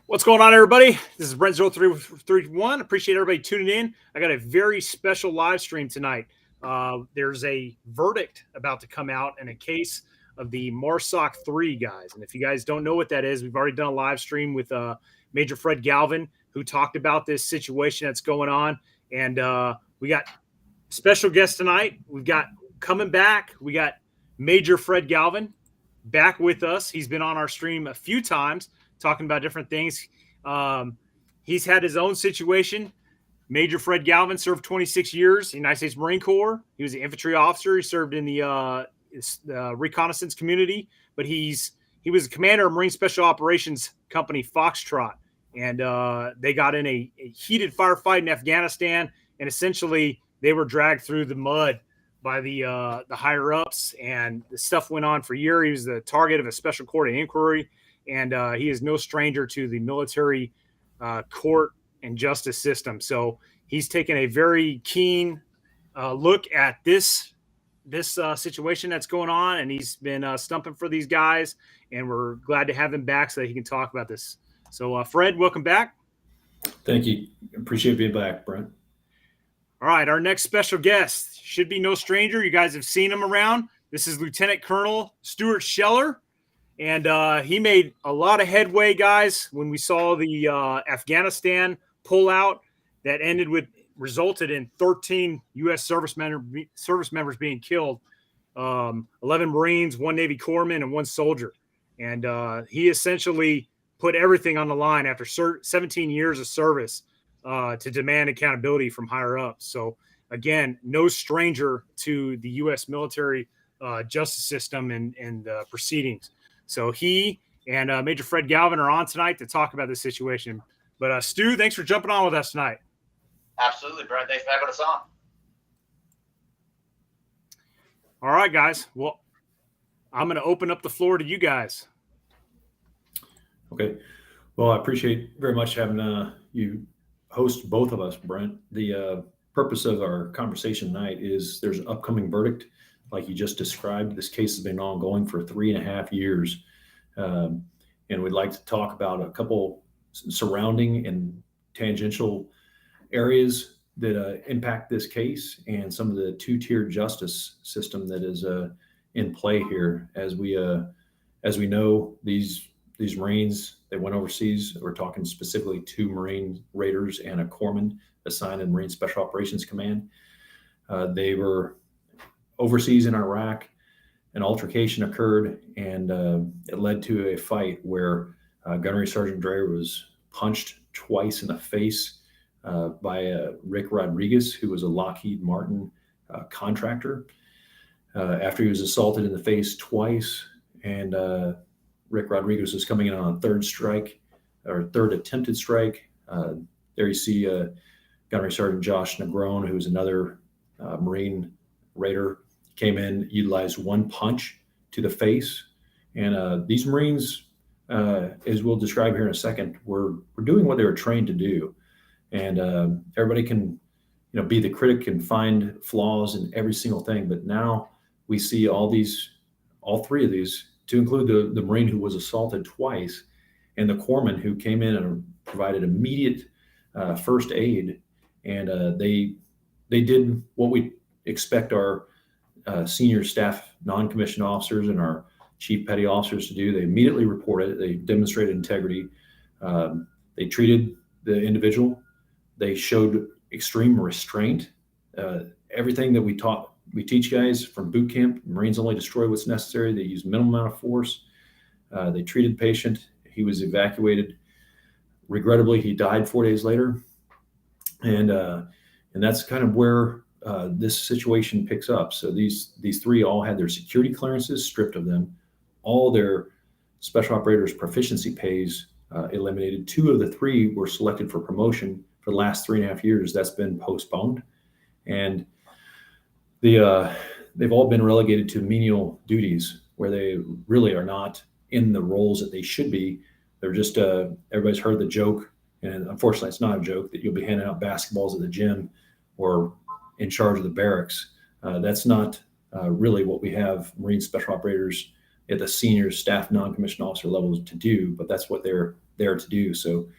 What's going on, everybody? This is Brent0331. Appreciate everybody tuning in. I got a very special live stream tonight. There's a verdict about to come out in a case of the MARSOC 3 guys. And if you guys don't know what that is, we've already done a live stream with Major Fred Galvin, who talked about this situation that's going on. And we got special guests tonight. We've got coming back. We got Major Fred Galvin back with us. He's been on our stream a few times, talking about different things. He's had his own situation. Major Fred Galvin served 26 years in the United States Marine Corps. He was an infantry officer. He served in the reconnaissance community, but he was a commander of Marine Special Operations Company Foxtrot, and they got in a heated firefight in Afghanistan, and essentially they were dragged through the mud by the higher ups, and the stuff went on for years. He was the target of a special court of inquiry, and he is no stranger to the military court and justice system. So he's taken a very keen look at this situation that's going on, and he's been stumping for these guys, and we're glad to have him back so that he can talk about this. So Fred, welcome back. Thank you. Appreciate being back, Brent. All right, our next special guest should be no stranger. You guys have seen him around. This is Lieutenant Colonel Stuart Scheller. And he made a lot of headway, guys, when we saw the Afghanistan pullout that resulted in 13 U.S. service members being killed, 11 Marines, 1 Navy corpsman, and 1 soldier. And he essentially put everything on the line after 17 years of service to demand accountability from higher ups. So, again, no stranger to the U.S. military justice system and proceedings. So he and Major Fred Galvin are on tonight to talk about this situation. But Stu, thanks for jumping on with us tonight. Absolutely, Brent. Thanks for having us on. All right, guys. Well, I'm going to open up the floor to you guys. Okay. Well, I appreciate very much having you host both of us, Brent. The purpose of our conversation tonight is there's an upcoming verdict. Like you just described, this case has been ongoing for 3.5 years. And we'd like to talk about a couple surrounding and tangential areas that impact this case and some of the two-tiered justice system that is in play here. As we know, these Marines, they went overseas. We're talking specifically 2 Marine raiders and a corpsman assigned in Marine Special Operations Command. They were overseas in Iraq. An altercation occurred, and it led to a fight where Gunnery Sergeant Dreher was punched twice in the face by Rick Rodriguez, who was a Lockheed Martin contractor. After he was assaulted in the face twice, and Rick Rodriguez was coming in on a third attempted strike. There you see Gunnery Sergeant Josh Negron, who's another Marine Raider, came in, utilized 1 punch to the face. And these Marines, as we'll describe here in a second, were doing what they were trained to do. And everybody can, be the critic and find flaws in every single thing. But now we see all 3 of these, to include the Marine who was assaulted twice, and the corpsman who came in and provided immediate first aid. And they did what we expect our senior staff non-commissioned officers and our chief petty officers to do. They immediately reported it. They demonstrated integrity. They treated the individual. They showed extreme restraint. Everything that we teach guys from boot camp, Marines only destroy what's necessary. They use minimal amount of force. They treated the patient. He was evacuated. Regrettably, he died 4 days later. And that's kind of where this situation picks up. So these 3 all had their security clearances stripped of them, all their special operators proficiency pays eliminated. 2 of the 3 were selected for promotion for the last 3.5 years. That's been postponed, and they've all been relegated to menial duties where they really are not in the roles that they should be. They're just everybody's heard the joke, and unfortunately it's not a joke, that you'll be handing out basketballs at the gym or in charge of the barracks. That's not really what we have Marine Special Operators at the senior staff non-commissioned officer levels to do, but that's what they're there to do. So,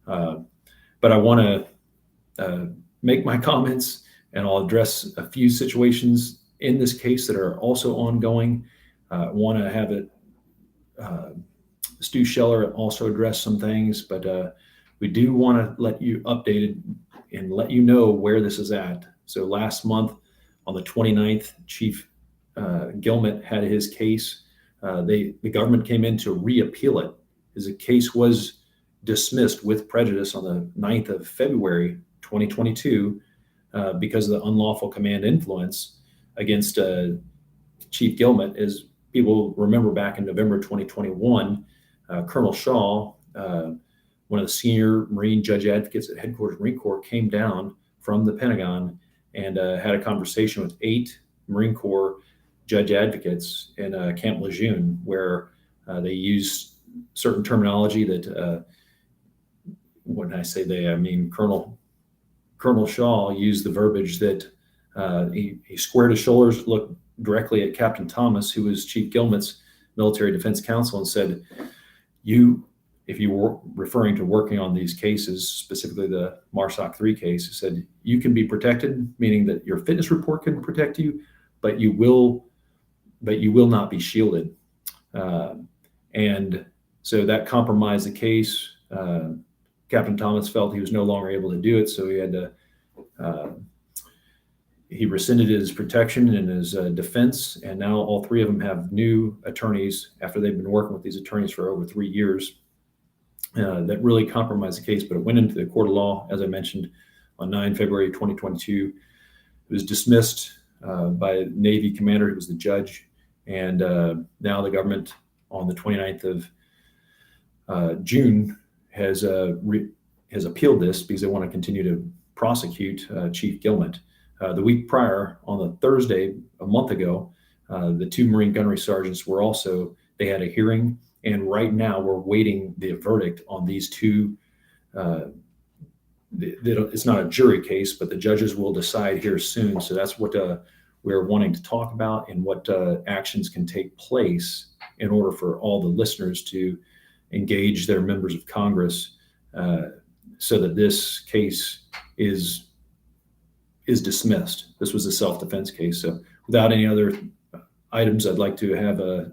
but I want to make my comments, and I'll address a few situations in this case that are also ongoing. I want to have it, Stu Scheller also address some things, but we do want to let you updated and let you know where this is at. So last month on the 29th, Chief Gilmet had his case. The government came in to reappeal it. His case was dismissed with prejudice on the 9th of February, 2022, because of the unlawful command influence against Chief Gilmet. As people remember, back in November 2021, Colonel Shaw, one of the senior Marine judge advocates at Headquarters Marine Corps, came down from the Pentagon and had a conversation with 8 Marine Corps judge advocates in Camp Lejeune, where they used certain terminology that, when I say they, I mean Colonel Shaw used the verbiage that he squared his shoulders, looked directly at Captain Thomas, who was Chief Gilmet's military defense counsel, and said, if you were referring to working on these cases, specifically the MARSOC 3 case, he said, you can be protected, meaning that your fitness report can protect you, but you will not be shielded. And so that compromised the case. Captain Thomas felt he was no longer able to do it, so he had to, he rescinded his protection and his defense, and now all 3 of them have new attorneys after they've been working with these attorneys for over 3 years. That really compromised the case, but it went into the court of law, as I mentioned, on 9 February 2022. It was dismissed by a Navy commander who was the judge, and now the government on the 29th of June has appealed this because they want to continue to prosecute Chief Gilmet. The week prior, on the Thursday, a month ago, the 2 Marine gunnery sergeants were also, they had a hearing, and right now we're waiting the verdict on these 2. It's not a jury case, but the judges will decide here soon. So that's what we're wanting to talk about, and what actions can take place in order for all the listeners to engage their members of Congress, so that this case is dismissed. This was a self-defense case. So without any other items, I'd like to have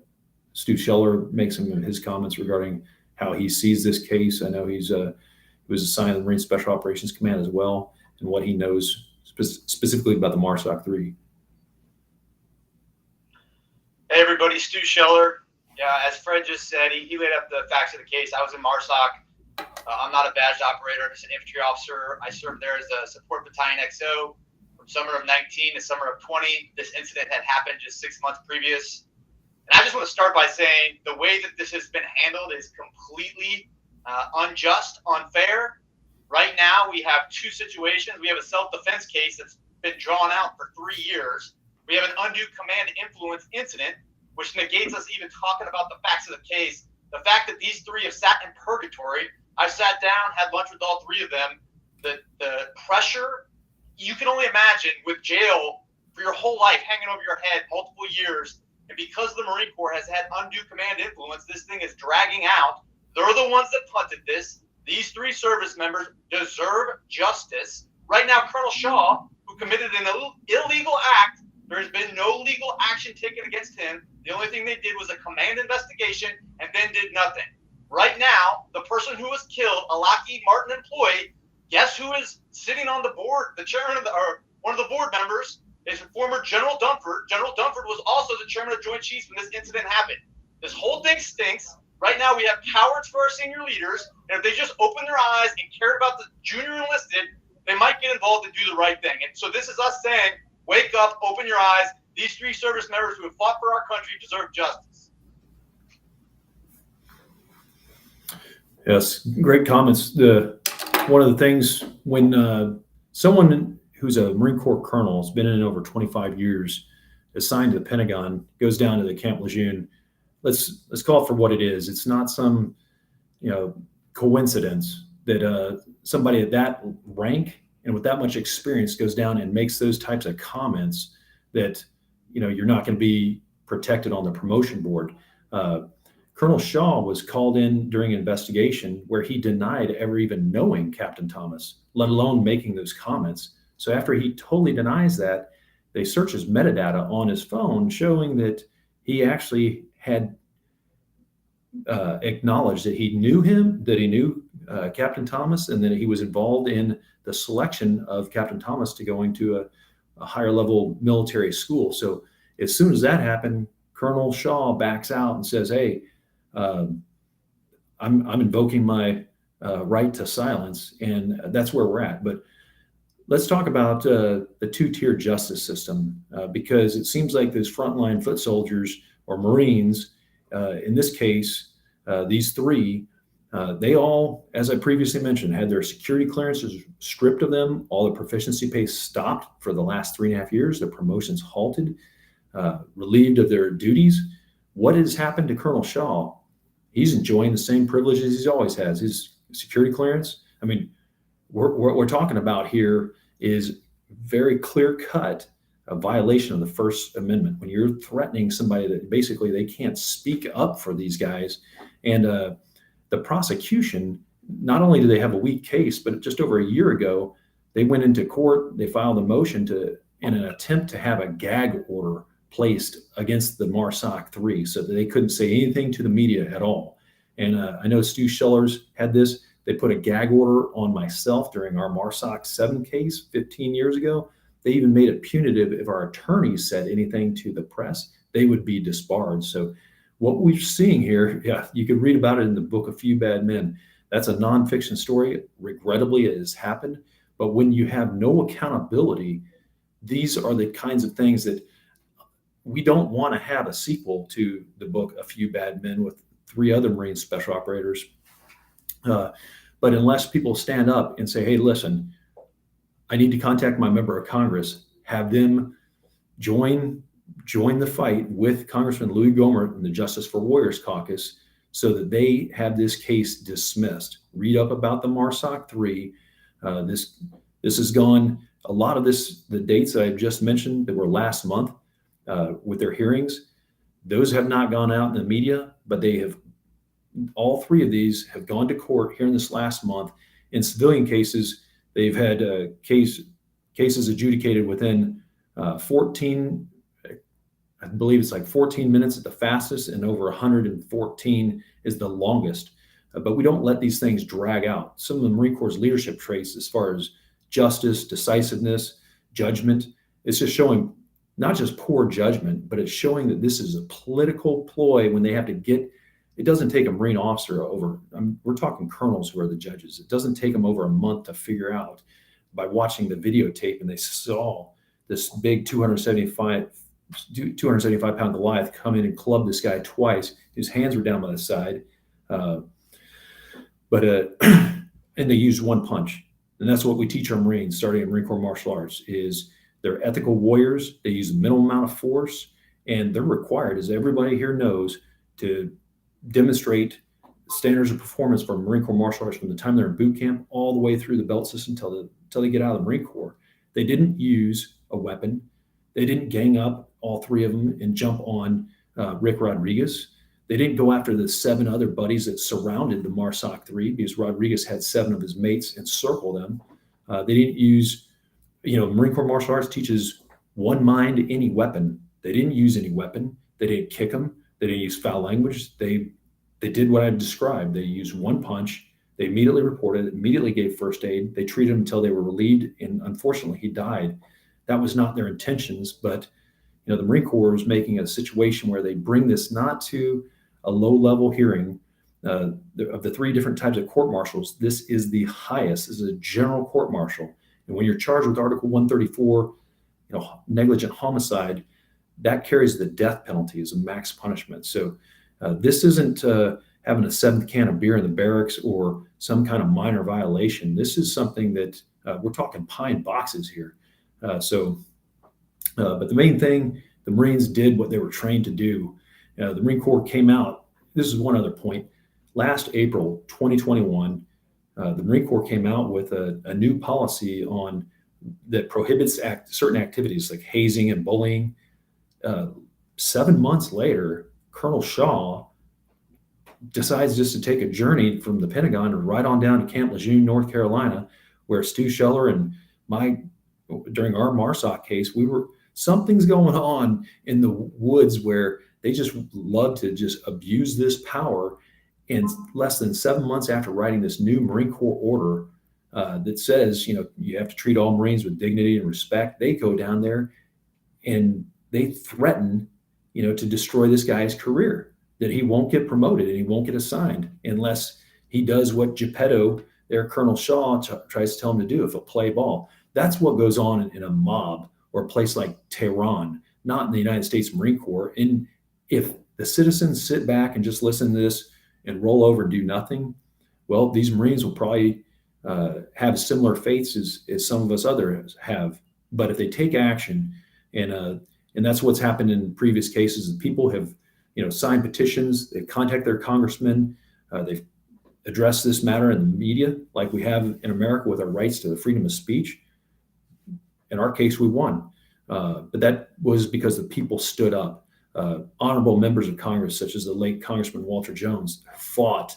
Stu Scheller make some of his comments regarding how he sees this case. I know he was assigned to the Marine Special Operations Command as well, and what he knows specifically about the MARSOC 3. Hey everybody, Stu Scheller. Yeah, as Fred just said, he laid out the facts of the case. I was in MARSOC. I'm not a badged operator. I'm just an infantry officer. I served there as a support battalion XO from summer of 19 to summer of 20. This incident had happened just 6 months previous. And I just want to start by saying the way that this has been handled is completely unjust, unfair. Right now, we have 2 situations. We have a self-defense case that's been drawn out for 3 years. We have an undue command influence incident, which negates us even talking about the facts of the case. The fact that these 3 have sat in purgatory, I've sat down, had lunch with all 3 of them. The pressure, you can only imagine, with jail for your whole life hanging over your head, multiple years. And because the Marine Corps has had undue command influence, this thing is dragging out. They're the ones that punted this. These 3 service members deserve justice. Right now, Colonel Shaw, who committed an illegal act, there has been no legal action taken against him. The only thing they did was a command investigation and then did nothing. Right now, the person who was killed, a Lockheed Martin employee, guess who is sitting on the board? The chairman of or one of the board members is former General Dunford. General Dunford was also the chairman of Joint Chiefs when this incident happened. This whole thing stinks. Right now, we have cowards for our senior leaders, and if they just open their eyes and care about the junior enlisted, they might get involved and do the right thing. And so this is us saying, wake up, open your eyes. These 3 service members who have fought for our country deserve justice. Yes, great comments. One of the things when someone who's a Marine Corps colonel has been in over 25 years, assigned to the Pentagon, goes down to the Camp Lejeune, let's call it for what it is. It's not some coincidence that somebody at that rank and with that much experience goes down and makes those types of comments that you're not going to be protected on the promotion board. Colonel Shaw was called in during an investigation where he denied ever even knowing Captain Thomas, let alone making those comments. So after he totally denies that, they search his metadata on his phone, showing that he actually had acknowledged that he knew him, that he knew Captain Thomas, and that he was involved in the selection of Captain Thomas to going to a higher level military school. So as soon as that happened, Colonel Shaw backs out and says, hey, I'm invoking my right to silence, and that's where we're at. But let's talk about the two-tier justice system, because it seems like those frontline foot soldiers or Marines, in this case, these three, they all, as I previously mentioned, had their security clearances stripped of them. All their proficiency pay stopped for the last 3.5 years. Their promotions halted, relieved of their duties. What has happened to Colonel Shaw? He's enjoying the same privileges he's always has. His security clearance. I mean, what we're talking about here is very clear-cut a violation of the First Amendment when you're threatening somebody that basically they can't speak up for these guys. And the prosecution, not only do they have a weak case, but just over a year ago, they went into court, they filed a motion in an attempt to have a gag order placed against the MARSOC 3 so that they couldn't say anything to the media at all. And I know Stu Scheller's had this. They put a gag order on myself during our MARSOC 7 case 15 years ago. They even made it punitive if our attorneys said anything to the press, they would be disbarred. So what we're seeing here, yeah, you could read about it in the book A Few Bad Men. That's a nonfiction story. Regrettably, it has happened. But when you have no accountability, these are the kinds of things that we don't want to have a sequel to the book A Few Bad Men with 3 other Marine special operators. But unless people stand up and say, hey, listen, I need to contact my member of Congress, have them join the fight with Congressman Louis Gohmert and the Justice for Warriors Caucus so that they have this case dismissed. Read up about the MARSOC 3. This has gone, a lot of this, the dates that I've just mentioned that were last month with their hearings, those have not gone out in the media, but they have, all 3 of these have gone to court here in this last month. In civilian cases, they've had cases adjudicated within 14, I believe it's like 14 minutes at the fastest, and over 114 is the longest. But we don't let these things drag out. Some of the Marine Corps' leadership traits as far as justice, decisiveness, judgment, it's just showing not just poor judgment, but it's showing that this is a political ploy when they have to get, it doesn't take a Marine officer over, we're talking colonels who are the judges. It doesn't take them over a month to figure out by watching the videotape, and they saw this big 275 pound Goliath come in and club this guy twice. His hands were down by the side. And they used one punch. And that's what we teach our Marines starting in Marine Corps martial arts is they're ethical warriors. They use a minimal amount of force, and they're required, as everybody here knows, to demonstrate standards of performance for Marine Corps martial arts from the time they're in boot camp all the way through the belt system until they get out of the Marine Corps. They didn't use a weapon. They didn't gang up, all 3 of them, and jump on Rick Rodriguez. They didn't go after the 7 other buddies that surrounded the MARSOC 3 because Rodriguez had 7 of his mates encircle them. They didn't use, Marine Corps martial arts teaches one mind, any weapon. They didn't use any weapon. They didn't kick them. They didn't use foul language. They did what I described. They used one punch. They immediately reported, immediately gave first aid. They treated him until they were relieved, and unfortunately, he died. That was not their intentions, but the Marine Corps is making a situation where they bring this not to a low-level hearing. Of the 3 different types of court martials, this is the highest. This is a general court martial, and when you're charged with Article 134, negligent homicide, that carries the death penalty as a max punishment. So this isn't having a 7th can of beer in the barracks or some kind of minor violation. This is something that we're talking pine boxes here. But the main thing, the Marines did what they were trained to do. The Marine Corps came out. This is one other point. Last April 2021, the Marine Corps came out with a new policy that prohibits certain activities like hazing and bullying. 7 months later, Colonel Shaw decides just to take a journey from the Pentagon and right on down to Camp Lejeune, North Carolina, where Stu Scheller and during our MARSOC case, something's going on in the woods where they just love to just abuse this power. And less than 7 months after writing this new Marine Corps order that says, you have to treat all Marines with dignity and respect, they go down there and they threaten, to destroy this guy's career, that he won't get promoted and he won't get assigned unless he does what Geppetto, their Colonel Shaw, tries to tell him to do, if he'll play ball. That's what goes on in a mob or a place like Tehran, not in the United States Marine Corps. And if the citizens sit back and just listen to this and roll over and do nothing, well, these Marines will probably have similar fates as some of us others have. But if they take action, and that's what's happened in previous cases, people have signed petitions, they've contacted their congressmen, they've addressed this matter in the media, like we have in America with our rights to the freedom of speech. In our case, we won, but that was because the people stood up. Honorable members of Congress, such as the late Congressman Walter Jones, fought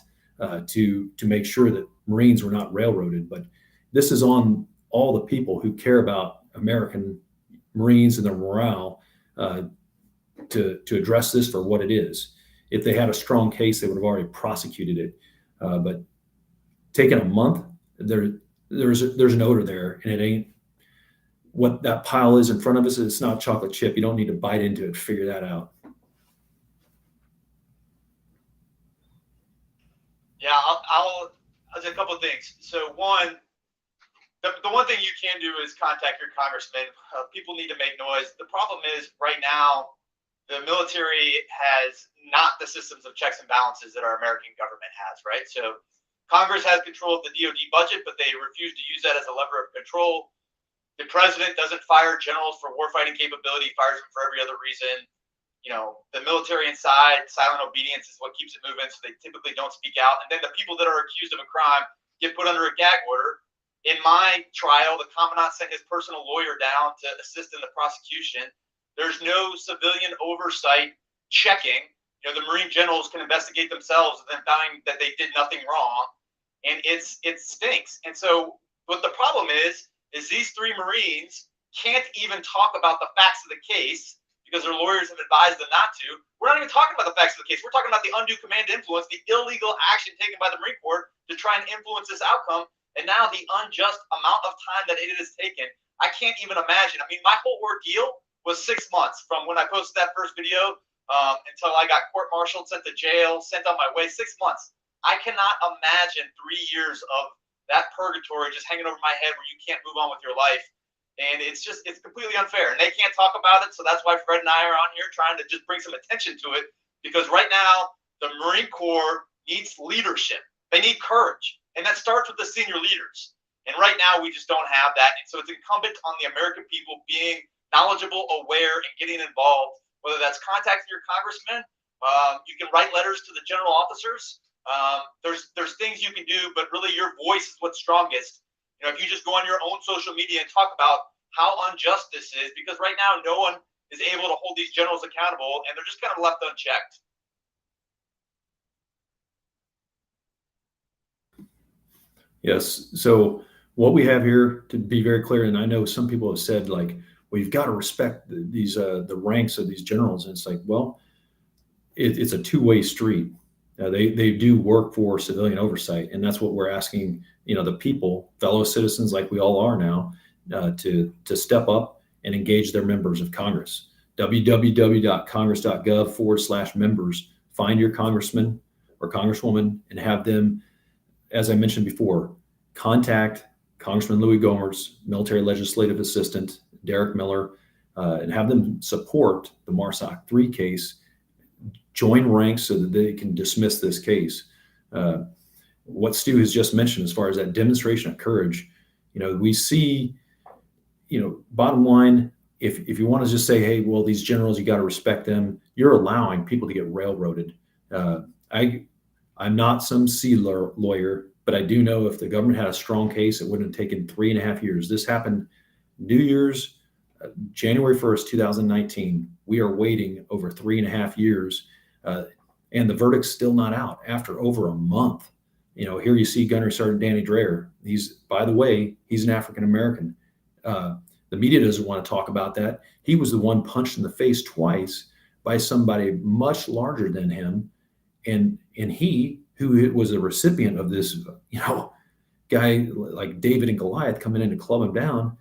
to make sure that Marines were not railroaded. But this is on all the people who care about American Marines and their morale to address this for what it is. If they had a strong case, they would have already prosecuted it. But taking a month, there's an odor there, and it ain't what that pile is in front of us. It's not chocolate chip. You don't need to bite into it to figure that out. Yeah, there's a couple of things. So one, the one thing you can do is contact your congressman. People need to make noise. The problem is right now, the military has not the systems of checks and balances that our American government has, right? So Congress has control of the DoD budget, but they refuse to use that as a lever of control. The president doesn't fire generals for warfighting capability, he fires them for every other reason. The military inside, silent obedience is what keeps it moving, so they typically don't speak out. And then the people that are accused of a crime get put under a gag order. In my trial, the commandant sent his personal lawyer down to assist in the prosecution. There's no civilian oversight checking. The Marine generals can investigate themselves and then find that they did nothing wrong. And it stinks. And so what the problem is these three Marines can't even talk about the facts of the case because their lawyers have advised them not to. We're not even talking about the facts of the case. We're talking about the undue command influence, the illegal action taken by the Marine Corps to try and influence this outcome, and now the unjust amount of time that it has taken. I can't even imagine. I mean, my whole ordeal was 6 months from when I posted that first video until I got court-martialed, sent to jail, sent on my way. 6 months. I cannot imagine 3 years of that purgatory just hanging over my head where you can't move on with your life. And it's completely unfair. And they can't talk about it. So that's why Fred and I are on here trying to just bring some attention to it. Because right now, the Marine Corps needs leadership. They need courage. And that starts with the senior leaders. And right now, we just don't have that. And so it's incumbent on the American people being knowledgeable, aware, and getting involved, whether that's contacting your congressman. You can write letters to the general officers. There's things you can do, but really your voice is what's strongest. If you just go on your own social media and talk about how unjust this is, because right now no one is able to hold these generals accountable, and they're just kind of left unchecked. Yes. So what we have here, to be very clear, and I know some people have said, like, well, you've got to respect the ranks of these generals. And it's like, well, it's a two-way street. They do work for civilian oversight, and that's what we're asking, the people, fellow citizens like we all are now, to step up and engage their members of Congress. www.congress.gov/members. Find your congressman or congresswoman and have them, as I mentioned before, contact Congressman Louis Gohmert's military legislative assistant, Derek Miller, and have them support the MARSOC 3 case. Join ranks so that they can dismiss this case. What Stu has just mentioned, as far as that demonstration of courage, we see, bottom line, if you want to just say, hey, well, these generals, you got to respect them, you're allowing people to get railroaded. I'm not some sea lawyer, but I do know if the government had a strong case, it wouldn't have taken 3.5 years. This happened New Year's, January 1st, 2019. We are waiting over 3.5 years. And the verdict's still not out after over a month. Here you see Gunnery Sergeant Danny Dreher. By the way, he's an African-American. The media doesn't want to talk about that. He was the one punched in the face twice by somebody much larger than him. And he, who was a recipient of this, guy like David and Goliath coming in to club him down,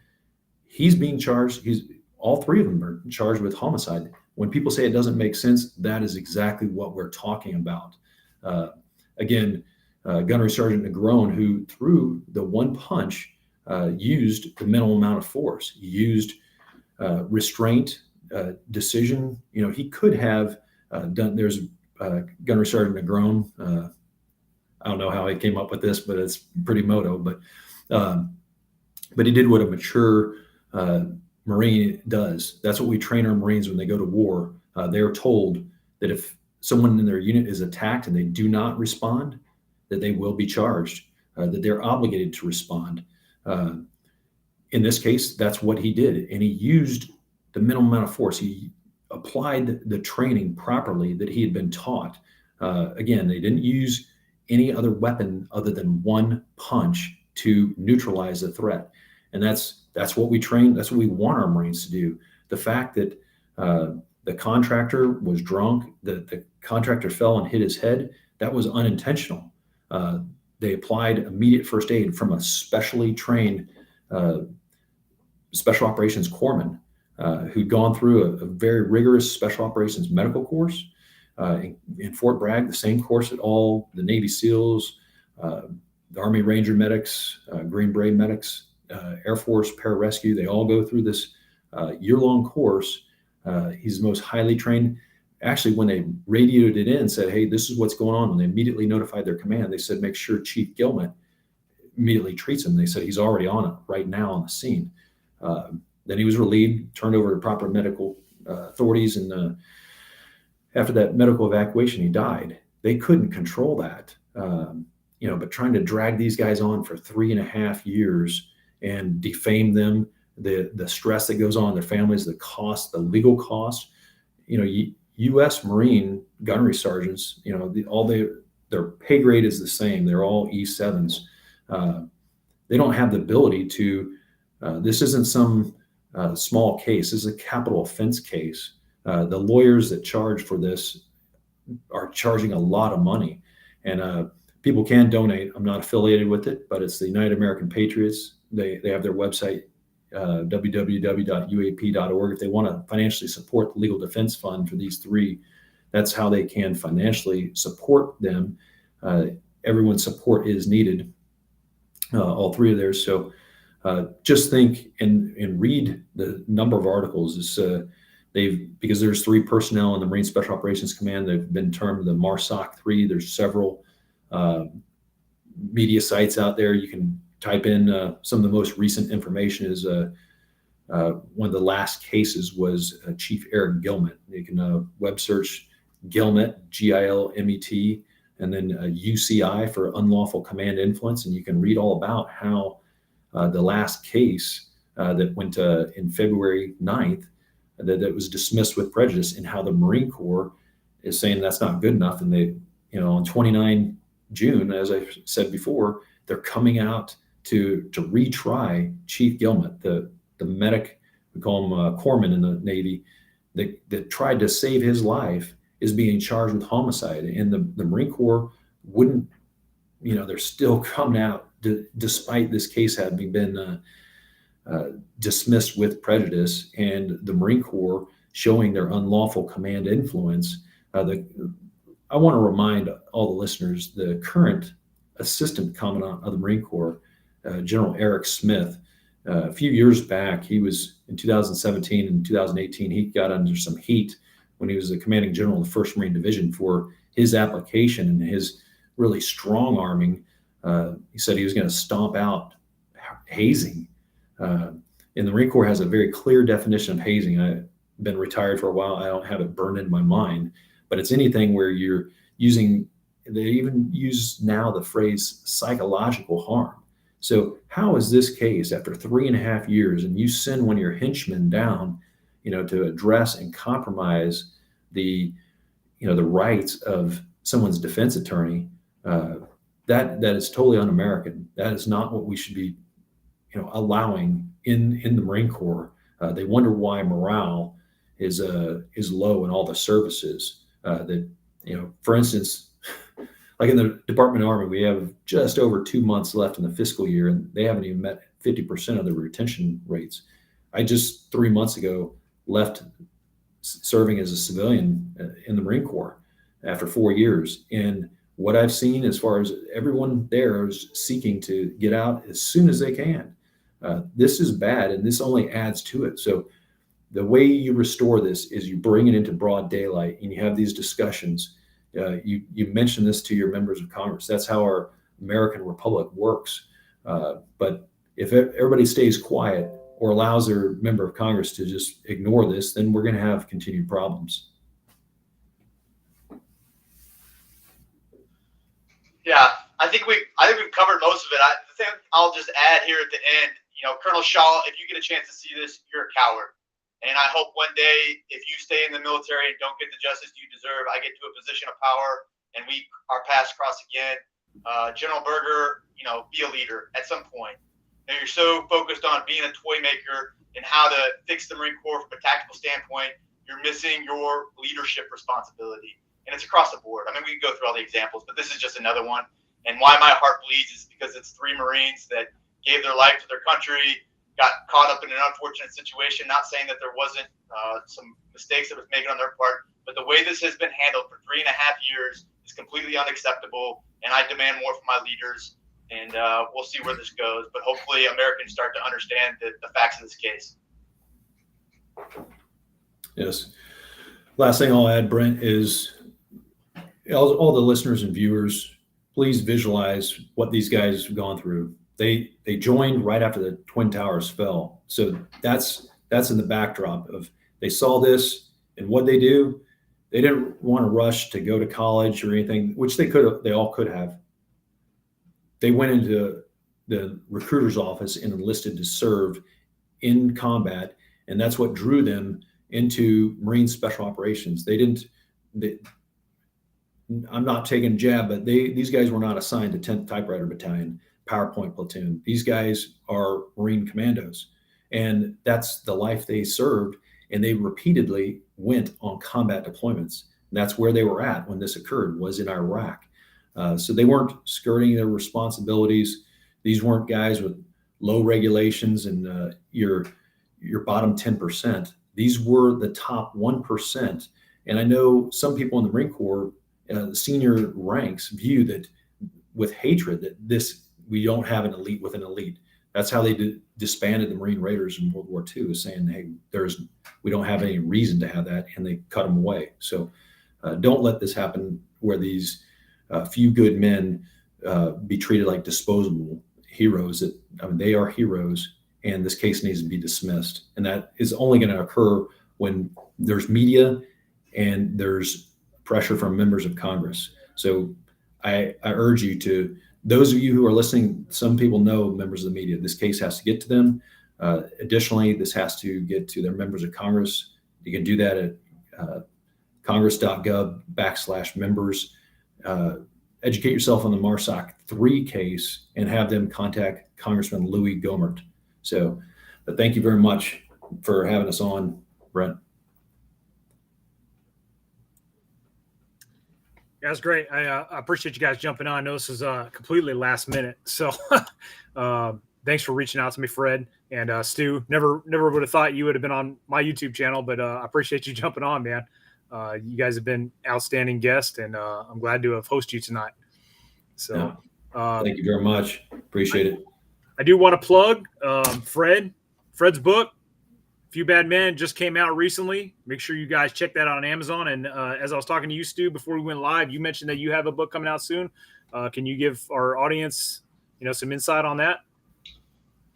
he's being charged. All three of them are charged with homicide. When people say it doesn't make sense, that is exactly what we're talking about. Again, Gunnery Sergeant Negron, who threw the one punch, used the minimal amount of force. He used restraint, decision. He could have done. There's Gunnery Sergeant Negron. I don't know how he came up with this, but it's pretty moto. But he did what a mature Marine does. That's what we train our Marines when they go to war. They're told that if someone in their unit is attacked and they do not respond, that they will be charged, that they're obligated to respond. In this case, that's what he did. And he used the minimum amount of force. He applied the training properly that he had been taught. Again, they didn't use any other weapon other than one punch to neutralize the threat. And that's what we train. That's what we want our Marines to do. The fact that the contractor was drunk, that the contractor fell and hit his head, that was unintentional. They applied immediate first aid from a specially trained special operations corpsman who'd gone through a very rigorous special operations medical course in Fort Bragg, the same course that all the Navy SEALs, the Army Ranger medics, Green Beret medics, Air Force pararescue, they all go through this year-long course. He's the most highly trained. Actually, when they radioed it in and said, hey, this is what's going on, when they immediately notified their command, they said, make sure Chief Gilman immediately treats him. They said he's already on it right now on the scene. Then he was relieved, turned over to proper medical authorities, and after that medical evacuation, he died. They couldn't control that, but trying to drag these guys on for 3.5 years and defame them, the stress that goes on their families, the cost, the legal cost, U.S. Marine gunnery sergeants, their pay grade is the same. They're all E7s. They don't have the ability to. This isn't some small case. This is a capital offense case. The lawyers that charge for this are charging a lot of money, and people can donate. I'm not affiliated with it, but it's the United American Patriots. They have their website, www.uap.org. If they want to financially support the legal defense fund for these three, that's how they can financially support them. Everyone's support is needed, all three of theirs. So just think and read the number of articles. Because there's 3 personnel in the Marine Special Operations Command. They've been termed the MARSOC 3. There's several media sites out there. You can type in some of the most recent information. Is one of the last cases was Chief Eric Gilmet. You can web search Gilmet, Gilmet, and then UCI for unlawful command influence, and you can read all about how the last case that went in February 9th, that was dismissed with prejudice, and how the Marine Corps is saying that's not good enough. And they, on 29 June, as I said before, they're coming out to retry Chief Gilmet, the medic, we call him corpsman in the Navy, that tried to save his life, is being charged with homicide. And the Marine Corps wouldn't, they're still coming out despite this case having been dismissed with prejudice, and the Marine Corps showing their unlawful command influence. I want to remind all the listeners, the current Assistant Commandant of the Marine Corps, General Eric Smith, a few years back, he was in 2017 and 2018, he got under some heat when he was the commanding general of the 1st Marine Division for his application and his really strong arming. He said he was going to stomp out hazing. And the Marine Corps has a very clear definition of hazing. I've been retired for a while. I don't have it burned in my mind, but it's anything where you're using, they even use now the phrase psychological harm. So how is this case, after 3.5 years, and you send one of your henchmen down, to address and compromise the, the rights of someone's defense attorney, that is totally un-American. That is not what we should be, allowing in the Marine Corps. They wonder why morale is low in all the services. For instance, like in the Department of Army, we have just over 2 months left in the fiscal year, and they haven't even met 50% of the retention rates. I just 3 months ago left serving as a civilian in the Marine Corps after 4 years. And what I've seen as far as everyone there is seeking to get out as soon as they can. This is bad, and this only adds to it. So the way you restore this is you bring it into broad daylight and you have these discussions. You mention this to your members of Congress. That's how our American Republic works. But if everybody stays quiet or allows their member of Congress to just ignore this, then we're going to have continued problems. Yeah, I think we've covered most of it. The thing I'll just add here at the end, Colonel Shaw, if you get a chance to see this, you're a coward. And I hope one day, if you stay in the military and don't get the justice you deserve, I get to a position of power and our paths cross again. General Berger, be a leader at some point. You're so focused on being a toy maker and how to fix the Marine Corps from a tactical standpoint, you're missing your leadership responsibility. And it's across the board. I mean, we can go through all the examples, but this is just another one. And why my heart bleeds is because it's 3 Marines that gave their life to their country, got caught up in an unfortunate situation. Not saying that there wasn't some mistakes that was made on their part, but the way this has been handled for 3.5 years is completely unacceptable. And I demand more from my leaders. And we'll see where this goes. But hopefully Americans start to understand the facts of this case. Yes. Last thing I'll add, Brent, is all the listeners and viewers, please visualize what these guys have gone through. They joined right after the Twin Towers fell. So that's in the backdrop of they saw this, and what they do, they didn't want to rush to go to college or anything, which they all could have. They went into the recruiter's office and enlisted to serve in combat, and that's what drew them into Marine Special Operations. I'm not taking a jab, but these guys were not assigned to 10th Typewriter Battalion, PowerPoint Platoon. These guys are Marine commandos, and that's the life they served, and they repeatedly went on combat deployments. And that's where they were at when this occurred, was in Iraq. So they weren't skirting their responsibilities. These weren't guys with low regulations and your bottom 10%. These were the top 1%. And I know some people in the Marine Corps, the senior ranks, view that with hatred that we don't have an elite with an elite. That's how they disbanded the Marine Raiders in World War II, is saying, hey, we don't have any reason to have that, and they cut them away. So don't let this happen where these few good men be treated like disposable heroes. They are heroes, and this case needs to be dismissed. And that is only going to occur when there's media and there's pressure from members of Congress. So I urge you to, those of you who are listening, some people know members of the media, this case has to get to them. Additionally, this has to get to their members of Congress. You can do that at congress.gov/members. Educate yourself on the MARSOC 3 case and have them contact Congressman Louis Gohmert. So, but thank you very much for having us on, Brent. That's great. I appreciate you guys jumping on. I know this is completely last minute. So thanks for reaching out to me, Fred. And Stu, never would have thought you would have been on my YouTube channel, but I appreciate you jumping on, man. You guys have been outstanding guests, and I'm glad to have hosted you tonight. So thank you very much. Appreciate it. I do want to plug Fred's book, Few Bad Men, just came out recently. Make sure you guys check that out on Amazon. And as I was talking to you, Stu, before we went live, you mentioned that you have a book coming out soon. Can you give our audience, some insight on that?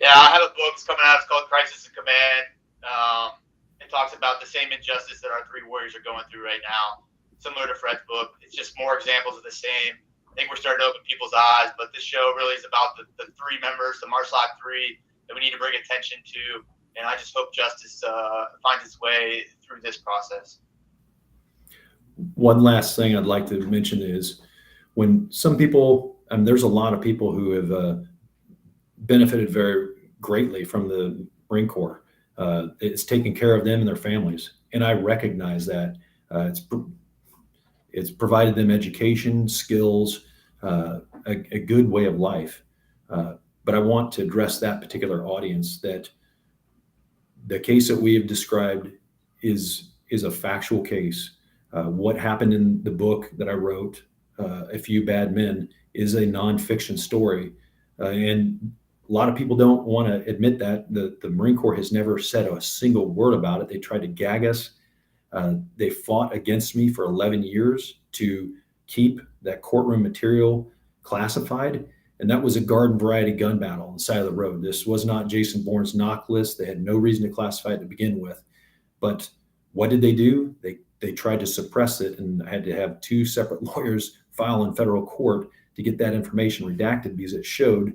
Yeah, I have a book that's coming out. It's called Crisis in Command. It talks about the same injustice that our 3 warriors are going through right now, similar to Fred's book. It's just more examples of the same. I think we're starting to open people's eyes, but this show really is about the 3 members, the MARSOC 3, that we need to bring attention to. And I just hope justice finds its way through this process. one last thing I'd like to mention is when some people, there's a lot of people who have benefited very greatly from the Marine Corps. It's taken care of them and their families, and I recognize that. It's provided them education, skills, a good way of life. But I want to address that particular audience, that the case that we have described is a factual case. What happened in the book that I wrote, A Few Bad Men, is a nonfiction story. And a lot of people don't want to admit that. The Marine Corps has never said a single word about it. They tried to gag us. They fought against me for 11 years to keep that courtroom material classified. And that was a garden variety gun battle on the side of the road. This was not Jason Bourne's knock list. They had no reason to classify it to begin with. But what did they do? They tried to suppress it, and I had to have 2 separate lawyers file in federal court to get that information redacted, because it showed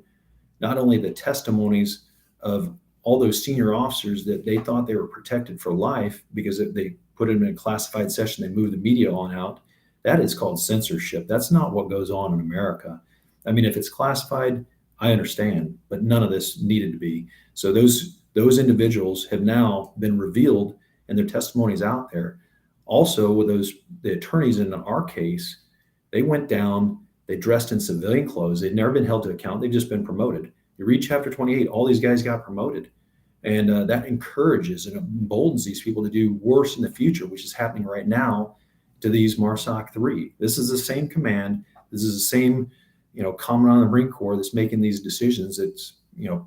not only the testimonies of all those senior officers that they thought they were protected for life because if they put them in a classified session, they moved the media on out. That is called censorship. That's not what goes on in America. I mean, if it's classified, I understand, but none of this needed to be. So those individuals have now been revealed, and their testimonies out there. Also, with the attorneys in our case, they went down, they dressed in civilian clothes. They'd never been held to account. They've just been promoted. You read chapter 28, all these guys got promoted. And that encourages and emboldens these people to do worse in the future, which is happening right now to these MARSOC 3. This is the same command. This is the same, commandant of the Marine Corps that's making these decisions. It's,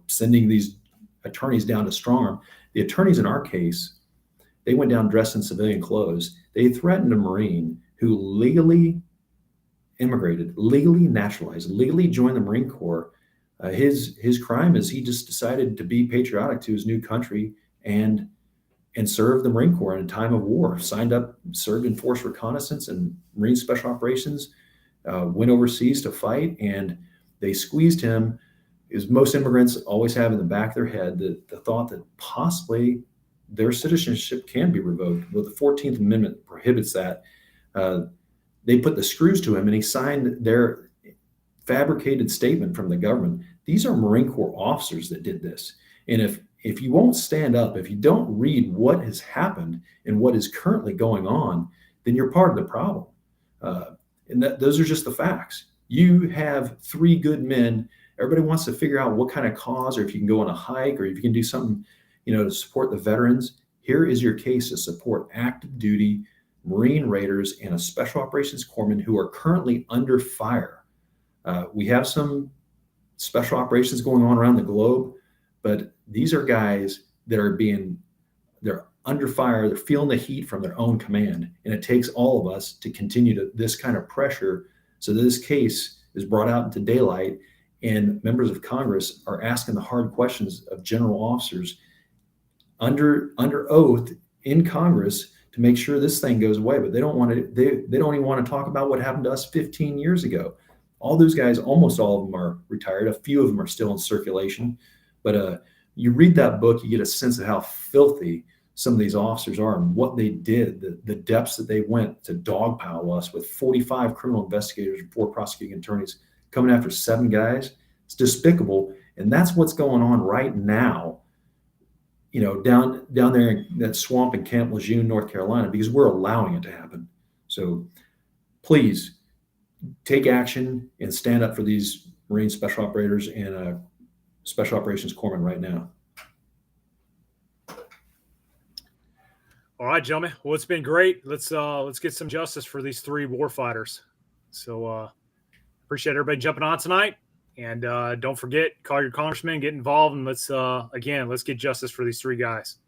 sending these attorneys down to strong arm. The attorneys in our case, they went down dressed in civilian clothes. They threatened a Marine who legally immigrated, legally naturalized, legally joined the Marine Corps. His crime is he just decided to be patriotic to his new country and serve the Marine Corps in a time of war. Signed up, served in force reconnaissance and Marine Special Operations, went overseas to fight, and they squeezed him. As most immigrants always have in the back of their head, the thought that possibly their citizenship can be revoked. Well, the 14th Amendment prohibits that. They put the screws to him, and he signed their fabricated statement from the government. These are Marine Corps officers that did this. And if you won't stand up, if you don't read what has happened and what is currently going on, then you're part of the problem. And those are just the facts. You have 3 good men. Everybody wants to figure out what kind of cause, or if you can go on a hike, or if you can do something, to support the veterans. Here is your case to support active duty Marine Raiders and a Special Operations Corpsman who are currently under fire. We have some special operations going on around the globe, but these are guys that they're under fire. They're feeling the heat from their own command. And it takes all of us to continue this kind of pressure so that this case is brought out into daylight, and members of Congress are asking the hard questions of general officers under oath in Congress to make sure this thing goes away. But they don't want to. They don't even want to talk about what happened to us 15 years ago. All those guys, almost all of them are retired. A few of them are still in circulation. But you read that book, you get a sense of how filthy some of these officers are and what they did, the depths that they went to dogpile us with 45 criminal investigators and 4 prosecuting attorneys coming after 7 guys. It's despicable. And that's what's going on right now, down there in that swamp in Camp Lejeune, North Carolina, because we're allowing it to happen. So please take action and stand up for these Marine Special Operators and Special Operations Corpsmen right now. All right, gentlemen. Well, it's been great. Let's get some justice for these 3 warfighters. So appreciate everybody jumping on tonight. And don't forget, call your congressman, get involved, and let's get justice for these 3 guys.